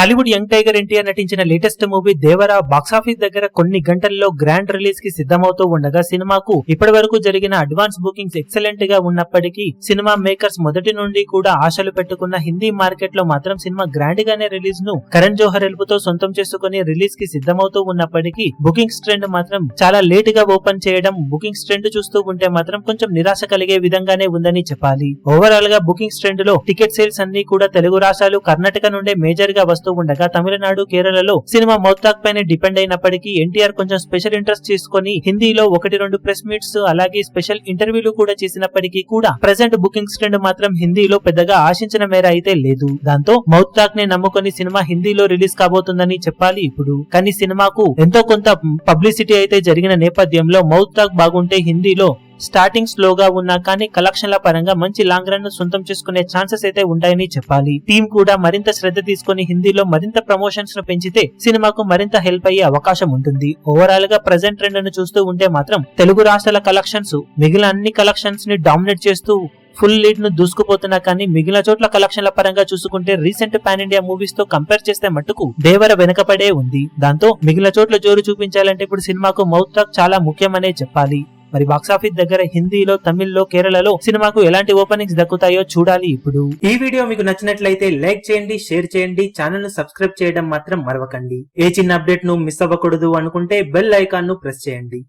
Tollywood young tiger NTR నటించిన latest movie దేవర box office దగ్గర కొన్ని గంటల్లో గ్రాండ్ రిలీజ్ కి సిద్ధమవుతూ ఉండగా సినిమాకు ఇప్పటి వరకు జరిగిన అడ్వాన్స్ బుకింగ్స్ ఎక్సలెంట్ గా ఉన్నప్పటికీ సినిమా మేకర్స్ మొదటి నుండి కూడా ఆశలు పెట్టుకున్న హిందీ మార్కెట్ లో మాత్రం సినిమా గ్రాండ్ గానే రిలీజ్ ను కరణ్ జోహర్ హెల్ప్ తో సొంతం చేసుకుని రిలీజ్ కి సిద్ధమవుతూ ఉన్నప్పటికీ బుకింగ్స్ ట్రెండ్ మాత్రం చాలా లేట్ గా ఓపెన్ చేయడం బుకింగ్స్ ట్రెండ్ చూస్తూ ఉంటే మాత్రం కొంచెం నిరాశ కలిగే విధంగానే ఉందని చెప్పాలి. ఓవరాల్ గా బుకింగ్స్ ట్రెండ్ లో టికెట్ సేల్స్ అన్ని కూడా తెలుగు రాష్ట్రాలు కర్ణాటక నుండే మేజర్ గా వస్తూ ఉండగా తమిళనాడు కేరళలో సినిమా మౌత్టాక్ పైన డిపెండ్ అయినప్పటికీ ఎన్టీఆర్ కొంచెం స్పెషల్ ఇంట్రెస్ట్ తీసుకొని హిందీలో 1-2 ప్రెస్ మీట్స్ అలాగే స్పెషల్ ఇంటర్వ్యూలు కూడా చేసినప్పటికీ కూడా ప్రెసెంట్ బుకింగ్స్ ట్రెండ్ మాత్రం హిందీలో పెద్దగా ఆశించిన మేర అయితే లేదు. దాంతో మౌత్టాక్ ని నమ్ముకొని సినిమా హిందీలో రిలీజ్ కాబోతుందని చెప్పాలి ఇప్పుడు. కానీ సినిమాకు ఎంతో కొంత పబ్లిసిటీ అయితే జరిగిన నేపథ్యంలో మౌత్టాక్ బాగుంటే హిందీలో స్టార్టింగ్ స్లోగా ఉన్నా కానీ కలెక్షన్ల పరంగా మంచి లాంగ్ రన్ ను సొంతం చేసుకునే ఛాన్సెస్ అయితే ఉంటాయని చెప్పాలి. టీం కూడా మరింత శ్రద్ధ తీసుకుని హిందీలో మరింత ప్రమోషన్స్ ను పెంచితే సినిమాకు మరింత హెల్ప్ అయ్యే అవకాశం ఉంటుంది. ఓవరాల్ గా ప్రెజెంట్ ట్రెండ్ ను చూస్తూ ఉంటే మాత్రం తెలుగు రాష్ట్రాల కలెక్షన్స్ మిగిలిన అన్ని కలెక్షన్స్ ని డామినేట్ చేస్తూ ఫుల్ లీడ్ ను దూసుకుపోతున్నా కానీ మిగిలిన చోట్ల కలెక్షన్ల పరంగా చూసుకుంటే రీసెంట్ పాన్ ఇండియా మూవీస్ తో కంపేర్ చేస్తే మట్టుకు దేవర వెనకపడే ఉంది. దాంతో మిగిలిన చోట్ల జోరు చూపించాలంటే ఇప్పుడు సినిమాకు మౌత్ టాక్ చాలా ముఖ్యమనే చెప్పాలి. మరి బాక్సాఫీస్ దగ్గర హిందీలో తమిళ్లో కేరళలో సినిమాకు ఎలాంటి ఓపెనింగ్స్ దక్కుతాయో చూడాలి ఇప్పుడు. ఈ వీడియో మీకు నచ్చినట్లయితే లైక్ చేయండి, షేర్ చేయండి, ఛానల్ ను సబ్స్క్రైబ్ చేయడం మాత్రం మరవకండి. ఏ చిన్న అప్డేట్ ను మిస్ అవ్వకూడదు అనుకుంటే బెల్ ఐకాన్ ను ప్రెస్ చేయండి.